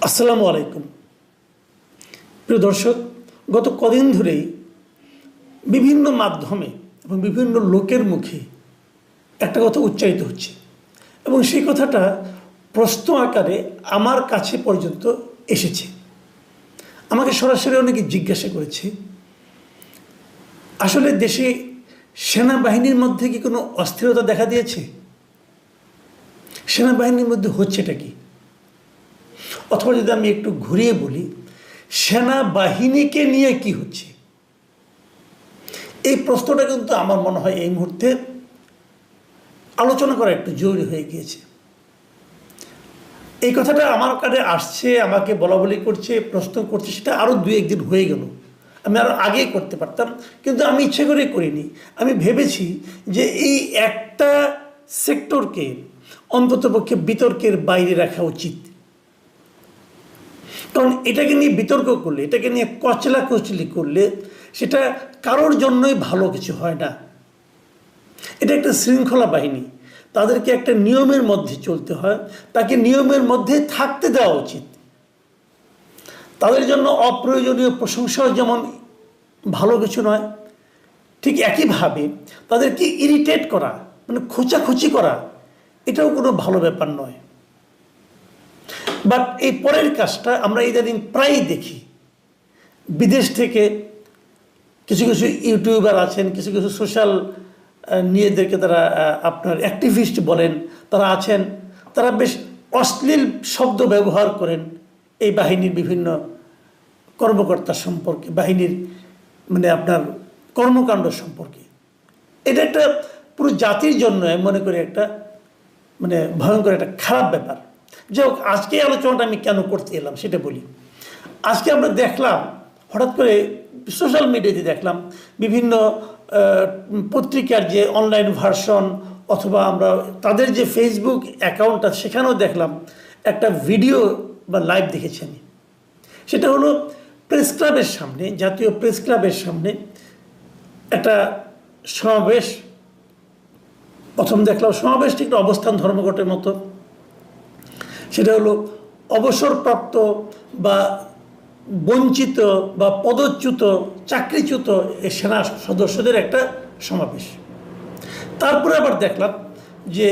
আসসালামু আলাইকুম। প্রিয় দর্শক, গত কদিন ধরেই বিভিন্ন মাধ্যমে এবং বিভিন্ন লোকের মুখে একটা কথা উচ্চারিত হচ্ছে এবং সেই কথাটা প্রশ্ন আকারে আমার কাছে পর্যন্ত এসেছে। আমাকে সরাসরি অনেকে জিজ্ঞাসা করেছে, আসলে দেশে সেনাবাহিনীর মধ্যে কি কোনো অস্থিরতা দেখা দিয়েছে? সেনাবাহিনীর মধ্যে হচ্ছেটা কি? অথবা যদি আমি একটু ঘুরিয়ে বলি, সেনাবাহিনীকে নিয়ে কি হচ্ছে? এই প্রশ্নটা কিন্তু আমার মনে হয় এই মুহূর্তে আলোচনা করা একটু জরুরি হয়ে গিয়েছে। এই কথাটা আমার কাছে আসছে, আমাকে বলা বলি করছে, প্রশ্ন করছে, সেটা আরও 2-1 দিন হয়ে গেল। আমি আরও আগেই করতে পারতাম, কিন্তু আমি ইচ্ছে করে করিনি। আমি ভেবেছি যে এই একটা সেক্টরকে অন্ততপক্ষে বিতর্কের বাইরে রাখা উচিত। কারণ এটাকে নিয়ে বিতর্ক করলে, এটাকে নিয়ে কচলাকচলি করলে সেটা কারোর জন্যই ভালো কিছু হয় না। এটা একটা শৃঙ্খলা বাহিনী, তাদেরকে একটা নিয়মের মধ্যে চলতে হয়, তাকে নিয়মের মধ্যে থাকতে দেওয়া উচিত। তাদের জন্য অপ্রয়োজনীয় প্রশংসাও যেমন ভালো কিছু নয়, ঠিক একইভাবে তাদেরকে ইরিটেট করা, মানে খোঁচাখুচি করা, এটাও কোনো ভালো ব্যাপার নয়। বাট এই পরের কাজটা আমরা ইদানিং প্রায়ই দেখি। বিদেশ থেকে কিছু কিছু ইউটিউবার আছেন, কিছু কিছু সোশ্যাল নিজেদেরকে তারা আপনার অ্যাক্টিভিস্ট বলেন, তারা আছেন, তারা বেশ অশ্লীল শব্দ ব্যবহার করেন এই বাহিনীর বিভিন্ন কর্মকর্তা সম্পর্কে, বাহিনীর মানে আপনার কর্মকাণ্ড সম্পর্কে। এটা একটা পুরো জাতির জন্য আমি মনে করি একটা মানে ভয়ঙ্কর একটা খারাপ ব্যাপার। যাই হোক, আজকে আলোচনাটা আমি কেন করতে এলাম সেটা বলি। আজকে আমরা দেখলাম, হঠাৎ করে সোশ্যাল মিডিয়াতে দেখলাম বিভিন্ন পত্রিকার যে অনলাইন ভার্সন অথবা আমরা তাদের যে ফেসবুক অ্যাকাউন্ট আছে সেখানেও দেখলাম একটা ভিডিও বা লাইভ দেখেছি আমি। সেটা হলো প্রেস ক্লাবের সামনে, জাতীয় প্রেস ক্লাবের সামনে একটা সমাবেশ। প্রথম দেখলাম সমাবেশটি একটা অবস্থান ধর্মঘটের মতো। সেটা হলো অবসরপ্রাপ্ত বা বঞ্চিত বা পদচ্যুত, চাকরিচ্যুত এই সেনা সদস্যদের একটা সমাবেশ। তারপরে আবার দেখলাম যে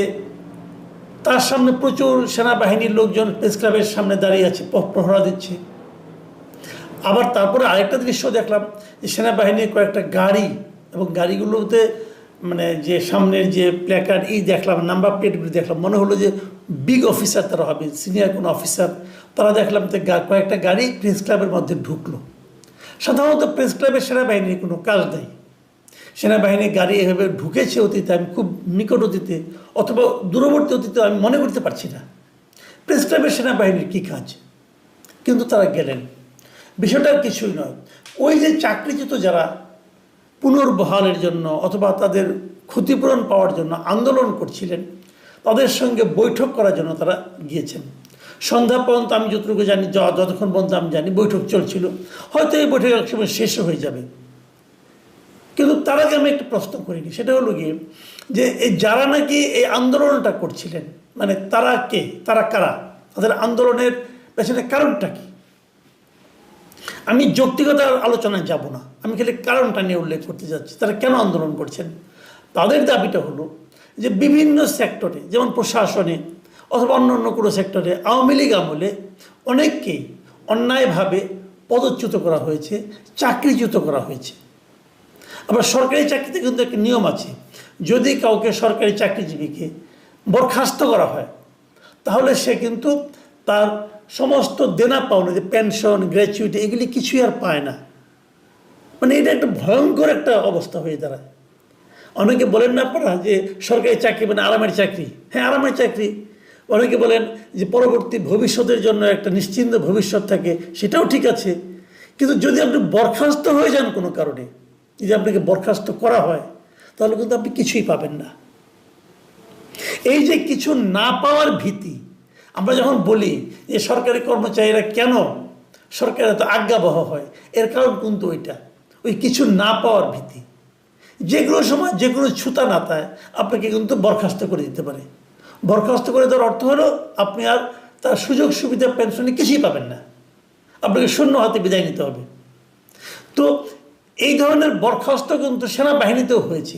তার সামনে প্রচুর সেনাবাহিনীর লোকজন প্রেস ক্লাবের সামনে দাঁড়িয়ে আছে, প্রহরা দিচ্ছে। আবার তারপরে আরেকটা দৃশ্য দেখলাম যে সেনাবাহিনীর কয়েকটা গাড়ি, এবং গাড়িগুলোতে মানে যে সামনের যে প্ল্যাকার্ড দেখলাম, নাম্বার প্লেটগুলি দেখলাম, মনে হলো যে বিগ অফিসার তারা হবে, সিনিয়র কোনো অফিসার। তারা দেখলাম যে কয়েকটা গাড়ি প্রেস ক্লাবের মধ্যে ঢুকলো। সাধারণত প্রেস ক্লাবের সেনাবাহিনীর কোনো কাজ নেই। সেনাবাহিনীর গাড়ি এভাবে ঢুকেছে অতীতে, আমি খুব নিকট অতীতে অথবা দূরবর্তী অতীতে আমি মনে করতে পারছি না প্রেস ক্লাবের সেনাবাহিনীর কী কাজ। কিন্তু তারা গেলেন। বিষয়টা কিছুই নয়, ওই যে চাকরিচ্যুত যারা পুনর্বহালের জন্য অথবা তাদের ক্ষতিপূরণ পাওয়ার জন্য আন্দোলন করছিলেন, তাদের সঙ্গে বৈঠক করার জন্য তারা গিয়েছেন। সন্ধ্যা পর্যন্ত আমি যতটুকু জানি, যতক্ষণ পর্যন্ত আমি জানি বৈঠক চলছিল, হয়তো এই বৈঠক এক সময় শেষও হয়ে যাবে। কিন্তু তার আগে আমি একটা প্রশ্ন করিনি, সেটা হলো গিয়ে যে এই যারা নাকি এই আন্দোলনটা করছিলেন, মানে তারা কে, তারা কারা, তাদের আন্দোলনের পেছনে কারণটা কি? আমি যৌক্তিকতার আলোচনায় যাব না, আমি খালি কারণটা নিয়ে উল্লেখ করতে যাচ্ছি। তারা কেন আন্দোলন করছেন? তাদের দাবিটা হলো যে বিভিন্ন সেক্টরে, যেমন প্রশাসনে অথবা অন্য অন্য কোনো সেক্টরে আওয়ামী লীগ আমলে অনেককেই অন্যায়ভাবে পদচ্যুত করা হয়েছে, চাকরিচ্যুত করা হয়েছে। আবার সরকারি চাকরিতে কিন্তু একটা নিয়ম আছে, যদি কাউকে সরকারি চাকরিজীবীকে বরখাস্ত করা হয় তাহলে সে কিন্তু তার সমস্ত দেনা পাওনা, যে পেনশন, গ্র্যাচুইটি, এগুলি কিছুই আর পায় না। মানে এটা একটা ভয়ঙ্কর একটা অবস্থা হয়ে দাঁড়ায়। অনেকে বলেন না আপনারা যে সরকারি চাকরি মানে আরামের চাকরি। হ্যাঁ, আরামের চাকরি। অনেকে বলেন যে পরবর্তী ভবিষ্যতের জন্য একটা নিশ্চিন্ত ভবিষ্যৎ থাকে, সেটাও ঠিক আছে। কিন্তু যদি আপনি বরখাস্ত হয়ে যান কোনো কারণে, যদি আপনাকে বরখাস্ত করা হয়, তাহলে কিন্তু আপনি কিছুই পাবেন না। এই যে কিছু না পাওয়ার ভীতি, আমরা যখন বলি যে সরকারি কর্মচারীরা কেন সরকারের এত আজ্ঞাবহ হয়, এর কারণ কিন্তু ওই কিছু না পাওয়ার ভীতি। যেগুলো সময় যেগুলো ছুতা নাতায় আপনাকে কিন্তু বরখাস্ত করে দিতে পারে। বরখাস্ত করে দেওয়ার অর্থ হলো আপনি আর তার সুযোগ সুবিধা পেনশনে কিছুই পাবেন না, আপনাকে শূন্য হাতে বিদায় নিতে হবে। তো এই ধরনের বরখাস্ত কিন্তু সেনাবাহিনীতেও হয়েছে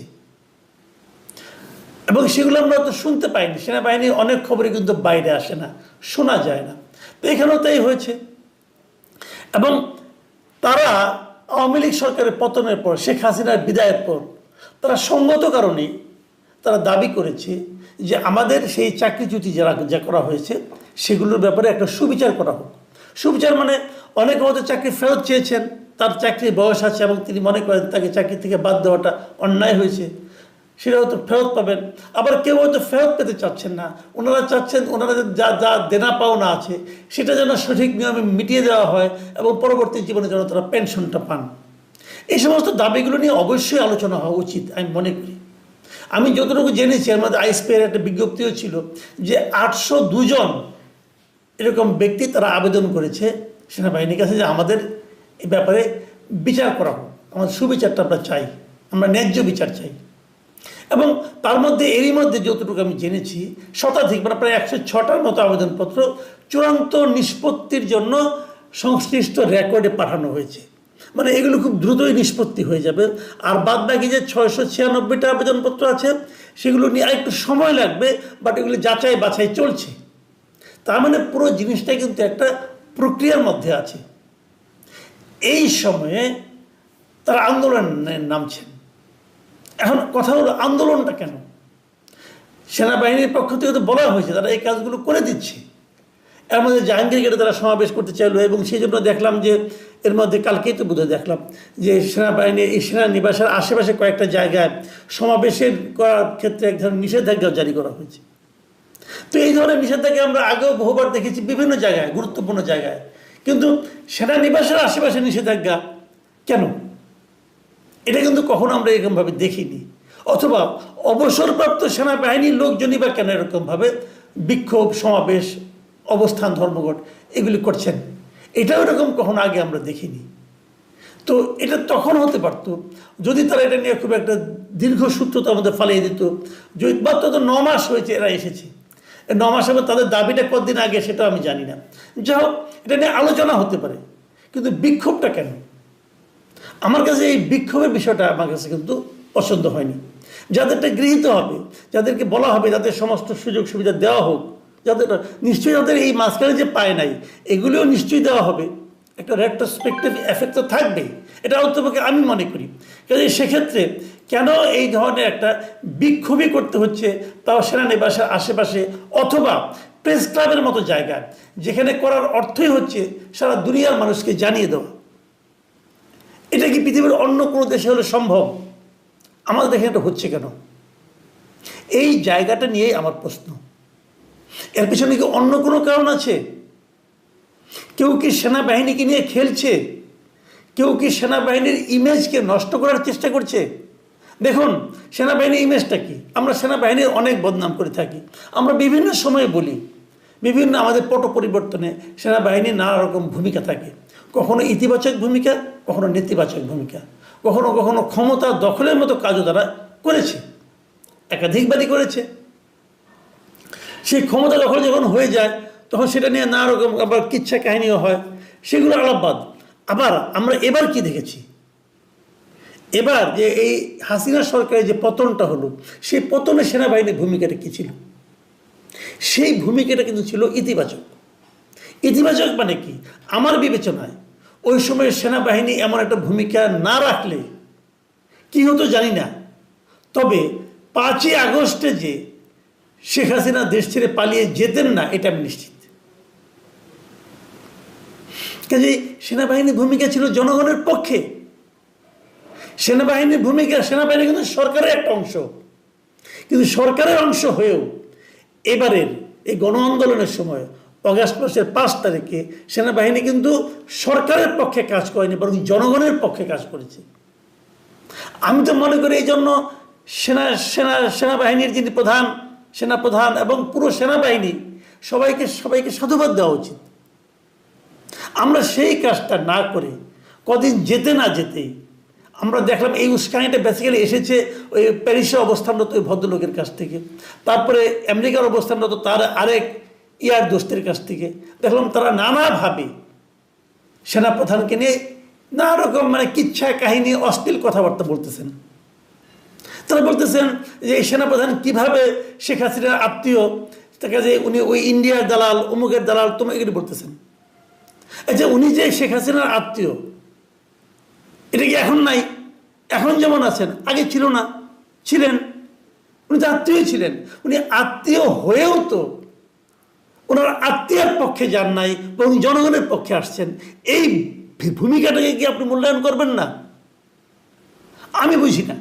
এবং সেগুলো আমরা তো শুনতে পাইনি। সেনাবাহিনীর অনেক খবরই কিন্তু বাইরে আসে না, শোনা যায় না। তো এখানেও তাই হয়েছে। এবং তারা আওয়ামী লীগ সরকারের পতনের পর, শেখ হাসিনার বিদায়ের পর, তারা সঙ্গত কারণে তারা দাবি করেছে যে আমাদের সেই চাকরিচ্যুতি যা করা হয়েছে সেগুলোর ব্যাপারে একটা সুবিচার করা হোক। সুবিচার মানে অনেকে হয়তো চাকরি ফেরত চেয়েছেন, তার চাকরির বয়স আছে এবং তিনি মনে করেন তাকে চাকরি থেকে বাদ দেওয়াটা অন্যায় হয়েছে, সেটা হয়তো ফেরত পাবেন। আবার কেউ হয়তো ফেরত পেতে চাচ্ছেন না, ওনারা চাচ্ছেন ওনারা যা যা দেনা পাওনা আছে সেটা যেন সঠিক নিয়মে মিটিয়ে দেওয়া হয় এবং পরবর্তী জীবনে যেন তারা পেনশনটা পান। এই সমস্ত দাবিগুলো নিয়ে অবশ্যই আলোচনা হওয়া উচিত আমি মনে করি। আমি যতটুকু জেনেছি এর মধ্যে আইএসপির একটা বিজ্ঞপ্তিও ছিল যে 802 জন এরকম ব্যক্তি তারা আবেদন করেছে সেনাবাহিনীর কাছে যে আমাদের এই ব্যাপারে বিচার করা হোক, আমাদের সুবিচারটা আমরা চাই, আমরা ন্যায্য বিচার চাই। এবং তার মধ্যে এরই মধ্যে যতটুকু আমি জেনেছি শতাধিক মানে প্রায় 106টার মতো আবেদনপত্র চূড়ান্ত নিষ্পত্তির জন্য সংশ্লিষ্ট রেকর্ডে পাঠানো হয়েছে। মানে এগুলো খুব দ্রুতই নিষ্পত্তি হয়ে যাবে। আর বাদ বাকি যে 696টা আবেদনপত্র আছে সেগুলো নিয়ে আরেকটু সময় লাগবে, বাট এগুলো যাচাই বাছাই চলছে। তার মানে পুরো জিনিসটাই কিন্তু একটা প্রক্রিয়ার মধ্যে আছে। এই সময়ে তারা আন্দোলনে নামছেন। এখন কথা হলো আন্দোলনটা কেন? সেনাবাহিনীর পক্ষ থেকে তো বলা হয়েছে তারা এই কাজগুলো করে দিচ্ছে। এর মধ্যে জাহাঙ্গীর গেটে তারা সমাবেশ করতে চাইলো এবং সেই জন্য দেখলাম যে এর মধ্যে কালকেই তো বোধহয় দেখলাম যে সেনাবাহিনী এই সেনানিবাসের আশেপাশে কয়েকটা জায়গায় সমাবেশের করার ক্ষেত্রে এক ধরনের নিষেধাজ্ঞা জারি করা হয়েছে। তো এই ধরনের নিষেধাজ্ঞা আমরা আগেও বহুবার দেখেছি বিভিন্ন জায়গায়, গুরুত্বপূর্ণ জায়গায়, কিন্তু সেনানিবাসের আশেপাশে নিষেধাজ্ঞা কেন? এটা কিন্তু কখনো আমরা এরকমভাবে দেখিনি। অথবা অবসরপ্রাপ্ত সেনাবাহিনীর লোকজনই বা কেন এরকমভাবে বিক্ষোভ, সমাবেশ, অবস্থান, ধর্মঘট এগুলি করছেন? এটাও এরকম কখনো আগে আমরা দেখিনি। তো এটা তখন হতে পারত যদি তারা এটা নিয়ে খুব একটা দীর্ঘসূত্রতার মধ্যে ফালিয়ে দিত। যদি মাত্র তো 9 মাস হয়েছে এরা এসেছে, 9 মাস হবে, তাদের দাবিটা কতদিন আগে সেটাও আমি জানি না। যাই হোক, এটা নিয়ে আলোচনা হতে পারে, কিন্তু বিক্ষোভটা কেন? আমার কাছে এই বিক্ষোভের বিষয়টা আমার কাছে কিন্তু পছন্দ হয়নি। যাদেরটা গৃহীত হবে, যাদেরকে বলা হবে যাদের সমস্ত সুযোগ সুবিধা দেওয়া হোক, যাদের নিশ্চয়ই যাদের এই মাঝখানে যে পায় নাই এগুলিও নিশ্চয়ই দেওয়া হবে, একটা রেট্রোস্পেক্টিভ এফেক্ট তো থাকবেই, এটা অন্তপক্ষে আমি মনে করি। কাজে সেক্ষেত্রে কেন এই ধরনের একটা বিক্ষোভই করতে হচ্ছে, তাও সেনানিবাসের আশেপাশে অথবা প্রেস ক্লাবের মতো জায়গায়, যেখানে করার অর্থই হচ্ছে সারা দুনিয়ার মানুষকে জানিয়ে দেওয়া। এটা কি পৃথিবীর অন্য কোনো দেশে হলে সম্ভব? আমাদের দেখে এটা হচ্ছে কেন? এই জায়গাটা নিয়েই আমার প্রশ্ন। এর পিছনে কি অন্য কোনো কারণ আছে? কেউ কি সেনাবাহিনীকে নিয়ে খেলছে? কেউ কি সেনাবাহিনীর ইমেজকে নষ্ট করার চেষ্টা করছে? দেখুন, সেনাবাহিনীর ইমেজটা কি? আমরা সেনাবাহিনীর অনেক বদনাম করে থাকি। আমরা বিভিন্ন সময়ে বলি, বিভিন্ন আমাদের পট পরিবর্তনে সেনাবাহিনীর নানা রকম ভূমিকা থাকে। কখনো ইতিবাচক ভূমিকা, কখনো নেতিবাচক ভূমিকা, কখনো কখনো ক্ষমতা দখলের মতো কাজও তারা করেছে, একাধিকবারই করেছে। সেই ক্ষমতা দখল যখন হয়ে যায় তখন সেটা নিয়ে নানা রকম আবার কিচ্ছা কাহিনীও হয়, সেগুলো আলাপবাদ। আবার আমরা এবার কি দেখেছি? এবার যে এই হাসিনা সরকারের যে পতনটা হলো, সেই পতনে সেনাবাহিনীর ভূমিকাটা কী ছিল? সেই ভূমিকাটা কিন্তু ছিল ইতিবাচক। ইতিবাচক মানে কি? আমার বিবেচনায় ওই সময় সেনাবাহিনী এমন একটা ভূমিকা না রাখলে কি হতো জানি না, তবে 5ই আগস্টে যে শেখ হাসিনা দেশ ছেড়ে পালিয়ে যেতেন না এটা আমি নিশ্চিত। কাজে সেনাবাহিনীর ভূমিকা ছিল জনগণের পক্ষে। সেনাবাহিনীর ভূমিকা, সেনাবাহিনী কিন্তু সরকারের একটা অংশ, কিন্তু সরকারের অংশ হয়েও এবারের এই গণ আন্দোলনের সময় অগাস্ট মাসের 5 তারিখে সেনাবাহিনী কিন্তু সরকারের পক্ষে কাজ করেনি, বরং জনগণের পক্ষে কাজ করেছে। আমি তো মনে করি এই জন্য সেনাবাহিনীর যিনি প্রধান, সেনাপ্রধান এবং পুরো সেনাবাহিনী সবাইকে সাধুবাদ দেওয়া উচিত। আমরা সেই কাজটা না করে কদিন যেতে না যেতেই আমরা দেখলাম এই উস্কানিটা বেসিক্যালি এসেছে ওই প্যারিসে অবস্থানরত ওই ভদ্রলোকের কাছ থেকে, তারপরে আমেরিকার অবস্থানরত তার আরেক ইয়ার দোস্তের কাছ থেকে দেখলাম তারা নানাভাবে সেনাপ্রধানকে নিয়ে নানা রকম মানে কিচ্ছা কাহিনী অশ্লীল কথাবার্তা বলতেছেন। তারা বলতেছেন যে এই সেনাপ্রধান কীভাবে শেখ হাসিনার আত্মীয়, তাকে যে উনি ওই ইন্ডিয়ার দালাল, অমুকের দালাল, তুমি এগুলি বলতেছেন। আচ্ছা, উনি যে শেখ হাসিনার আত্মীয়, এটা কি এখন নাই? এখন যেমন আছেন আগে ছিল না? ছিলেন। উনি তো আত্মীয় ছিলেন। উনি আত্মীয় হয়েও তো ওনার আত্মীয়ের পক্ষে যান নাই, বরং জনগণের পক্ষে আসছেন। এই ভূমিকাটাকে কি আপনি মূল্যায়ন করবেন না? আমি বুঝি না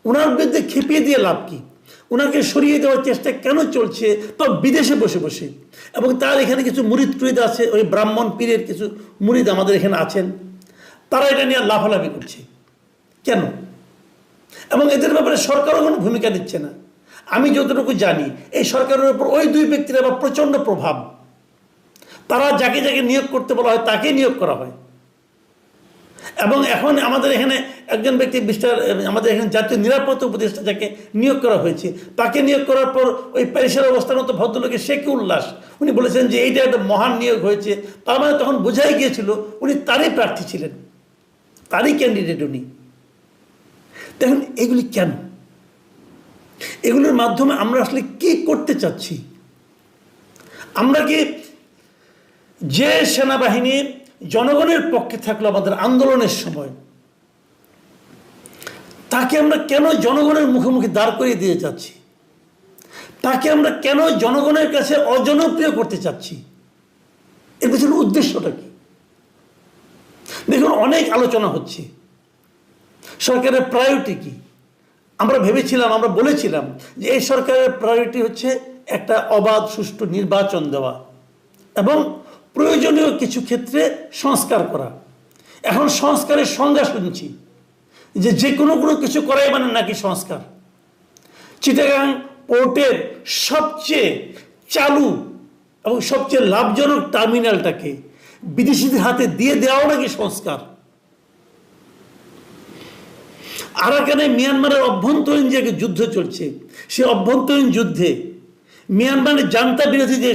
ওনার বিরুদ্ধে খেপিয়ে দিয়ে লাভ কি? ওনাকে সরিয়ে দেওয়ার চেষ্টা কেন চলছে, তো বিদেশে বসে বসে? এবং তার এখানে কিছু মুরিদ টুরিদ আছে, ওই ব্রাহ্মণ পীরের কিছু মুরিদ আমাদের এখানে আছেন, তারা এটা নিয়ে লাফালাফি করছে কেন? এবং এদের ব্যাপারে সরকারও কোনো ভূমিকা নিচ্ছে না। আমি যতটুকু জানি এই সরকারের উপর ওই দুই ব্যক্তির আবার প্রচণ্ড প্রভাব। তারা যাকে যাকে নিয়োগ করতে বলা হয় তাকে নিয়োগ করা হয়। এবং এখন আমাদের এখানে একজন ব্যক্তি আমাদের এখানে জাতীয় নিরাপত্তা উপদেষ্টা যাকে নিয়োগ করা হয়েছে, তাকে নিয়োগ করার পর ওই প্যারিসের অবস্থানত ভদ্রলোকের সে কি উল্লাস! উনি বলেছেন যে এইটা একটা মহান নিয়োগ হয়েছে। তার মানে তখন বোঝাই গিয়েছিল উনি তারই প্রার্থী ছিলেন, তারই ক্যান্ডিডেট উনি। দেখুন এগুলি কেন? এগুলোর মাধ্যমে আমরা আসলে কি করতে চাচ্ছি? আমরা কি যে সেনাবাহিনী জনগণের পক্ষে থাকলো আমাদের আন্দোলনের সময়, তাকে আমরা কেন জনগণের মুখোমুখি দাঁড় করিয়ে দিয়ে যাচ্ছি? তাকে আমরা কেন জনগণের কাছে অজনপ্রিয় করতে চাচ্ছি? এর পেছনে উদ্দেশ্যটা কি? দেখুন, অনেক আলোচনা হচ্ছে সরকারের প্রায়োরিটি কি। আমরা ভেবেছিলাম, আমরা বলেছিলাম যে এই সরকারের প্রায়োরিটি হচ্ছে একটা অবাধ সুষ্ঠু নির্বাচন দেওয়া এবং প্রয়োজনীয় কিছু ক্ষেত্রে সংস্কার করা। এখন সংস্কারের সংজ্ঞা শুনছি যে যে কোনো কিছু করাই মানে নাকি সংস্কার। চিটাগাং পোর্টের সবচেয়ে চালু এবং সবচেয়ে লাভজনক টার্মিনালটাকে বিদেশিদের হাতে দিয়ে দেওয়াও নাকি সংস্কার। আরাকানে মিয়ানমারের অভ্যন্তরীণ যে যুদ্ধ চলছে, সেই অভ্যন্তরীণ যুদ্ধে মিয়ানমারের জান্তা বিরোধী যে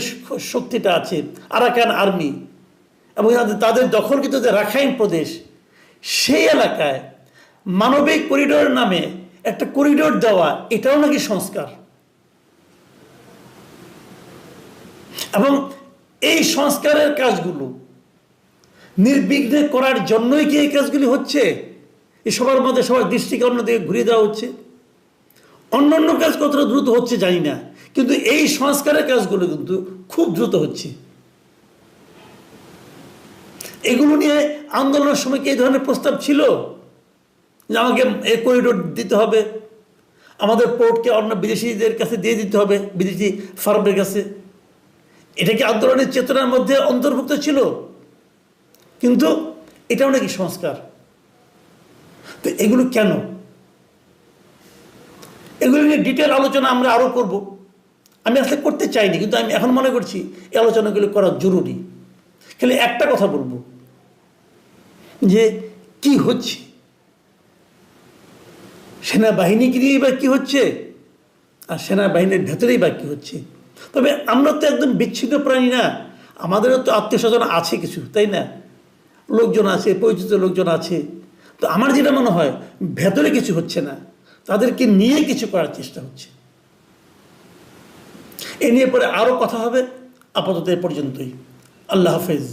শক্তিটা আছে আরাকান আর্মি এবং তাদের দখলকৃত যে রাখাইন প্রদেশ, সেই এলাকায় মানবিক করিডোরের নামে একটা করিডোর দেওয়া, এটাও নাকি সংস্কার। এবং এই সংস্কারের কাজগুলো নির্বিঘ্নে করার জন্যই কি এই কাজগুলি হচ্ছে? এই সবার মধ্যে সবার দৃষ্টিকে অন্যদিকে ঘুরিয়ে দেওয়া হচ্ছে। অন্যান্য কাজ কতটা দ্রুত হচ্ছে জানি না, কিন্তু এই সংস্কারের কাজগুলো কিন্তু খুব দ্রুত হচ্ছে। এগুলো নিয়ে আন্দোলনের সময় কি এই ধরনের প্রস্তাব ছিল যে আমাকে এই করিডোর দিতে হবে, আমাদের পোর্টকে অন্য বিদেশিদের কাছে দিয়ে দিতে হবে, বিদেশি ফার্মের কাছে? এটা কি আন্দোলনের চেতনার মধ্যে অন্তর্ভুক্ত ছিল? কিন্তু এটাও নাকি সংস্কার। তো এগুলো কেন? এগুলো নিয়ে ডিটেল আলোচনা আমরা আরও করব। আমি আসলে করতে চাইনি, কিন্তু আমি এখন মনে করছি এই আলোচনাগুলো করা জরুরি। খালি একটা কথা বলবো যে কি হচ্ছে সেনাবাহিনীকে নিয়েই বা কী হচ্ছে, আর সেনাবাহিনীর ভেতরেই বা কী হচ্ছে। তবে আমরা তো একদম বিচ্ছিন্ন প্রাণী না, আমাদেরও তো আত্মীয় স্বজন আছে কিছু, তাই না? লোকজন আছে, পরিচিত লোকজন আছে। তো আমার যেটা মনে হয় ভেতরে কিছু হচ্ছে না, তাদেরকে নিয়ে কিছু করার চেষ্টা হচ্ছে। এ নিয়ে পরে আরও কথা হবে। আপাতত এ পর্যন্তই। আল্লাহ হাফেজ।